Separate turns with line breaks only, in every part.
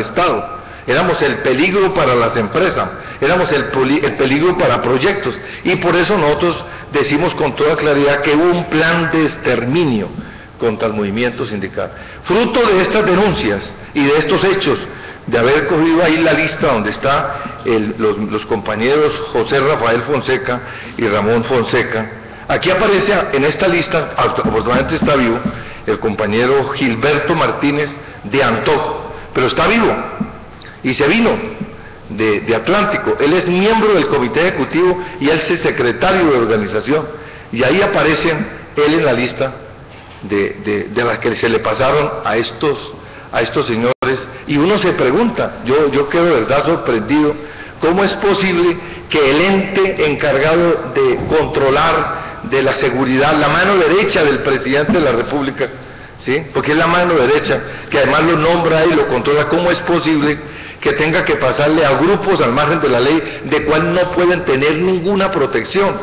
Estado, éramos el peligro para las empresas, éramos el peligro para proyectos, y por eso nosotros decimos con toda claridad que hubo un plan de exterminio contra el movimiento sindical. Fruto de estas denuncias y de estos hechos, de haber cogido ahí la lista donde está los compañeros José Rafael Fonseca y Ramón Fonseca, aquí aparece en esta lista, afortunadamente está vivo, el compañero Gilberto Martínez de Antó, pero está vivo y se vino de Atlántico. Él es miembro del comité ejecutivo y él es secretario de organización, y ahí aparece él en la lista de las que se le pasaron a estos señores, y uno se pregunta, yo quedo de verdad sorprendido, ¿cómo es posible que el ente encargado de controlar de la seguridad, la mano derecha del presidente de la República, ¿sí? Porque es la mano derecha, que además lo nombra y lo controla, ¿cómo es posible que tenga que pasarle a grupos al margen de la ley, de cual no pueden tener ninguna protección,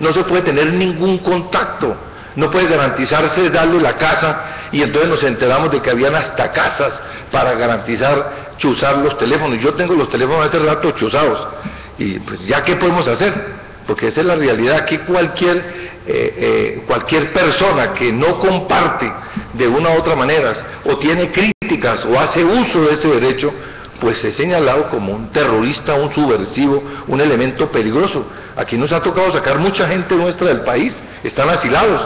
no se puede tener ningún contacto, no puede garantizarse darle la casa, y entonces nos enteramos de que habían hasta casas para garantizar chuzar los teléfonos? Yo tengo los teléfonos hace rato chuzados, y pues ya qué podemos hacer, porque esa es la realidad. Aquí cualquier persona que no comparte de una u otra manera, o tiene críticas, o hace uso de ese derecho, pues es señalado como un terrorista, un subversivo, un elemento peligroso. Aquí nos ha tocado sacar mucha gente nuestra del país, están asilados,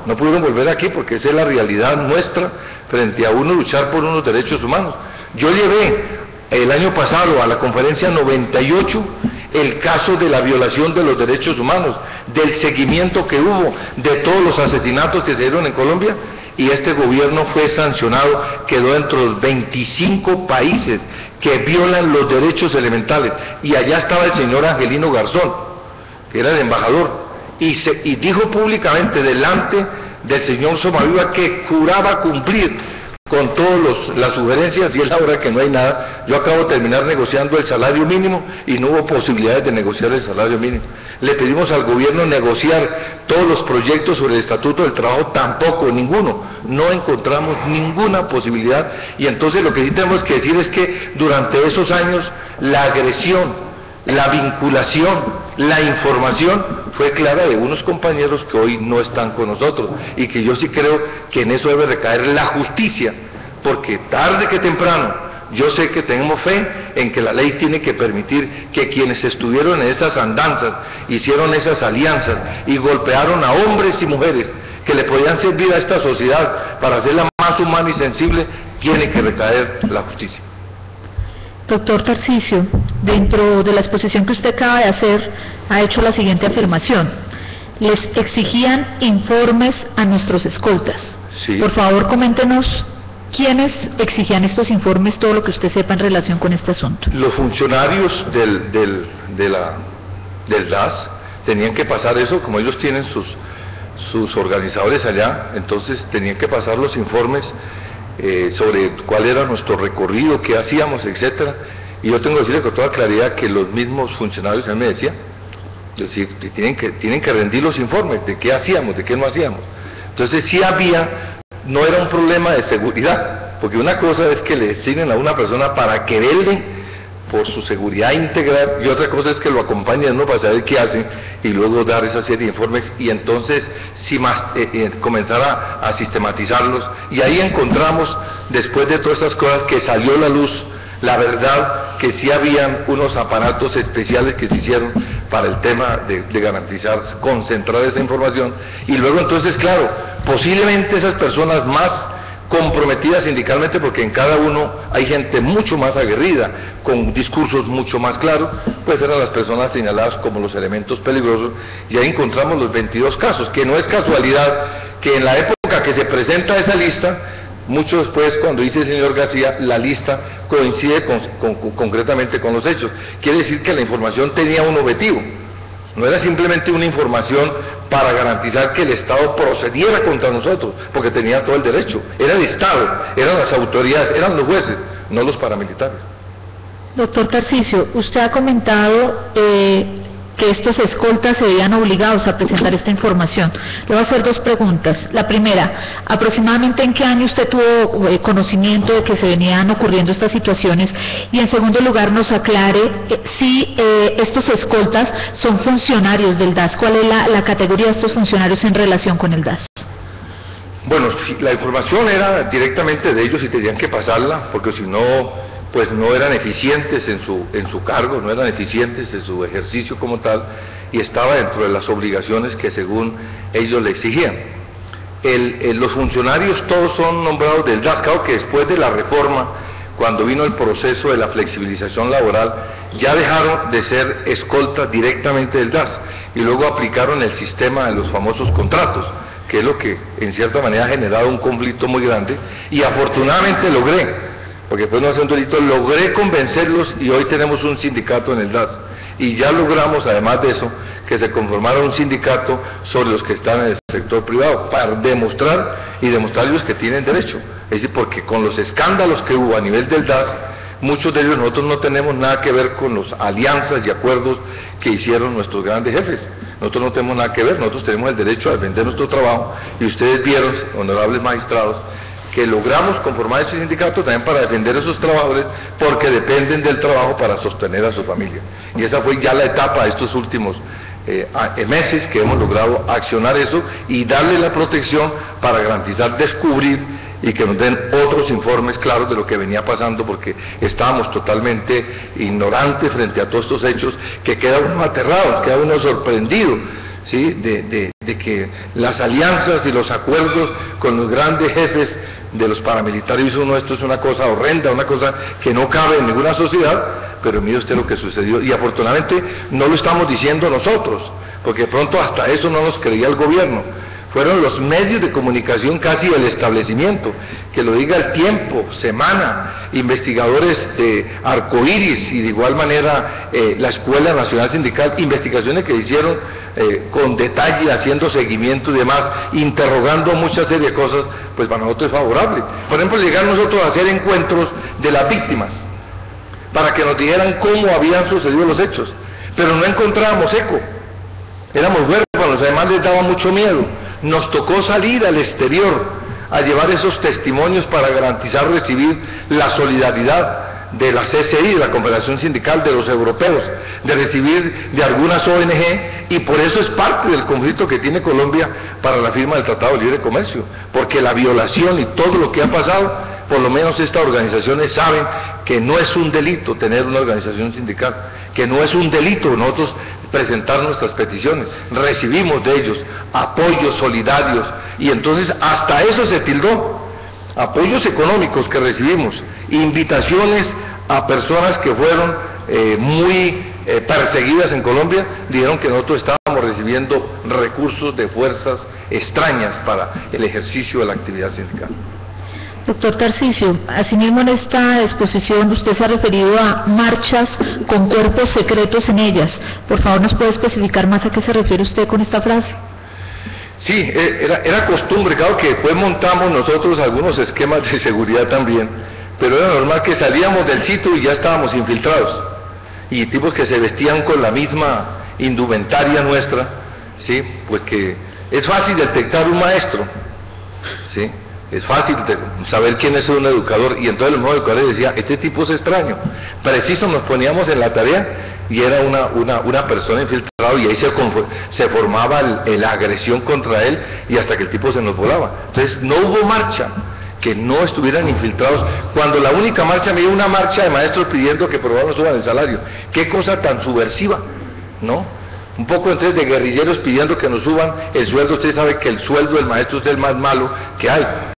no pudieron volver aquí porque esa es la realidad nuestra frente a uno luchar por unos derechos humanos. Yo llevé el año pasado a la conferencia 98 el caso de la violación de los derechos humanos, del seguimiento que hubo de todos los asesinatos que se dieron en Colombia, y este gobierno fue sancionado, quedó dentro de los 25 países que violan los derechos elementales, y allá estaba el señor Angelino Garzón, que era el embajador, y dijo públicamente delante del señor Somaviva que juraba cumplir con todas las sugerencias, y es la hora que no hay nada. Yo acabo de terminar negociando el salario mínimo y no hubo posibilidades de negociar el salario mínimo. Le pedimos al gobierno negociar todos los proyectos sobre el Estatuto del Trabajo, tampoco, ninguno, no encontramos ninguna posibilidad, y entonces lo que sí tenemos que decir es que durante esos años la agresión, la vinculación, la información fue clara de unos compañeros que hoy no están con nosotros, y que yo sí creo que en eso debe recaer la justicia, porque tarde que temprano, yo sé que tenemos fe en que la ley tiene que permitir que quienes estuvieron en esas andanzas, hicieron esas alianzas y golpearon a hombres y mujeres que le podían servir a esta sociedad para hacerla más humana y sensible, tiene que recaer la justicia.
Doctor Tarcisio, dentro de la exposición que usted acaba de hacer, ha hecho la siguiente afirmación: les exigían informes a nuestros escoltas.
Sí.
Por favor, coméntenos quiénes exigían estos informes, todo lo que usted sepa en relación con este asunto.
Los funcionarios del DAS tenían que pasar eso, como ellos tienen sus organizadores allá, entonces tenían que pasar los informes sobre cuál era nuestro recorrido, qué hacíamos, etcétera. Y yo tengo que decirle con toda claridad que los mismos funcionarios, él me decía, tienen que rendir los informes de qué hacíamos, de qué no hacíamos. Entonces sí no era un problema de seguridad, porque una cosa es que le asignen a una persona para que vele por su seguridad integral, y otra cosa es que lo acompañen uno para saber qué hacen y luego dar esa serie de informes, y entonces sí comenzar a sistematizarlos, y ahí encontramos, después de todas estas cosas, que salió a la luz la verdad, que sí habían unos aparatos especiales que se hicieron para el tema de garantizar, concentrar esa información, y luego entonces, claro, posiblemente esas personas más comprometidas sindicalmente, porque en cada uno hay gente mucho más aguerrida, con discursos mucho más claros, pues eran las personas señaladas como los elementos peligrosos, y ahí encontramos los 22 casos, que no es casualidad que en la época que se presenta esa lista, mucho después, cuando dice el señor García, la lista coincide concretamente con los hechos. Quiere decir que la información tenía un objetivo, no era simplemente una información para garantizar que el Estado procediera contra nosotros, porque tenía todo el derecho. Era el Estado, eran las autoridades, eran los jueces, no los paramilitares.
Doctor Tarcisio, usted ha comentado que estos escoltas se veían obligados a presentar esta información. Le voy a hacer dos preguntas. La primera, ¿aproximadamente en qué año usted tuvo conocimiento de que se venían ocurriendo estas situaciones? Y en segundo lugar, nos aclare si estos escoltas son funcionarios del DAS. ¿Cuál es la categoría de estos funcionarios en relación con el DAS?
Bueno, si la información era directamente de ellos y tenían que pasarla, porque si no, pues no eran eficientes en su cargo, no eran eficientes en su ejercicio como tal, y estaba dentro de las obligaciones que según ellos le exigían. Los funcionarios todos son nombrados del DAS. Claro que después de la reforma, cuando vino el proceso de la flexibilización laboral, ya dejaron de ser escoltas directamente del DAS, y luego aplicaron el sistema de los famosos contratos, que es lo que en cierta manera ha generado un conflicto muy grande, y afortunadamente porque después no hace un delito, logré convencerlos y hoy tenemos un sindicato en el DAS. Y ya logramos, además de eso, que se conformara un sindicato sobre los que están en el sector privado, para demostrarles que tienen derecho. Es decir, porque con los escándalos que hubo a nivel del DAS, muchos de ellos nosotros no tenemos nada que ver con las alianzas y acuerdos que hicieron nuestros grandes jefes. Nosotros no tenemos nada que ver, nosotros tenemos el derecho a defender nuestro trabajo, y ustedes vieron, honorables magistrados, que logramos conformar ese sindicato también para defender a esos trabajadores, porque dependen del trabajo para sostener a su familia. Y esa fue ya la etapa de estos últimos meses que hemos logrado accionar eso y darle la protección para garantizar, descubrir y que nos den otros informes claros de lo que venía pasando, porque estábamos totalmente ignorantes frente a todos estos hechos, que queda uno aterrado, queda uno sorprendido, ¿sí? de que las alianzas y los acuerdos con los grandes jefes de los paramilitares, esto es una cosa horrenda, una cosa que no cabe en ninguna sociedad, pero mire usted lo que sucedió, y afortunadamente no lo estamos diciendo nosotros, porque de pronto hasta eso no nos creía el gobierno. Fueron los medios de comunicación, casi el establecimiento, que lo diga El Tiempo, Semana, investigadores de Arcoíris y de igual manera la Escuela Nacional Sindical, investigaciones que hicieron con detalle, haciendo seguimiento y demás, interrogando muchas serie de cosas, pues para nosotros es favorable. Por ejemplo, llegar nosotros a hacer encuentros de las víctimas, para que nos dijeran cómo habían sucedido los hechos, pero no encontrábamos eco, éramos huérfanos, además les daba mucho miedo. Nos tocó salir al exterior a llevar esos testimonios para garantizar recibir la solidaridad de la CCI, de la Confederación Sindical, de los europeos, de recibir de algunas ONG, y por eso es parte del conflicto que tiene Colombia para la firma del Tratado de Libre Comercio, porque la violación y todo lo que ha pasado, por lo menos estas organizaciones saben que no es un delito tener una organización sindical, que no es un delito nosotros presentar nuestras peticiones, recibimos de ellos apoyos solidarios, y entonces hasta eso se tildó, apoyos económicos que recibimos, invitaciones a personas que fueron muy perseguidas en Colombia, dijeron que nosotros estábamos recibiendo recursos de fuerzas extrañas para el ejercicio de la actividad sindical.
Doctor Tarcisio, asimismo en esta exposición usted se ha referido a marchas con cuerpos secretos en ellas. Por favor, ¿nos puede especificar más a qué se refiere usted con esta frase?
Sí, era costumbre, claro que después montamos nosotros algunos esquemas de seguridad también, pero era normal que salíamos del sitio y ya estábamos infiltrados, y tipos que se vestían con la misma indumentaria nuestra, ¿sí? Pues que es fácil detectar un maestro, ¿sí? Es fácil saber quién es un educador, y entonces los nuevos educadores decían, este tipo es extraño. Preciso nos poníamos en la tarea y era una persona infiltrada, y ahí se formaba la agresión contra él, y hasta que el tipo se nos volaba. Entonces no hubo marcha que no estuvieran infiltrados, cuando la única marcha, me dio una marcha de maestros pidiendo que por favor no suban el salario. Qué cosa tan subversiva, ¿no? Un poco entonces de guerrilleros pidiendo que nos suban el sueldo. Usted sabe que el sueldo del maestro es el más malo que hay.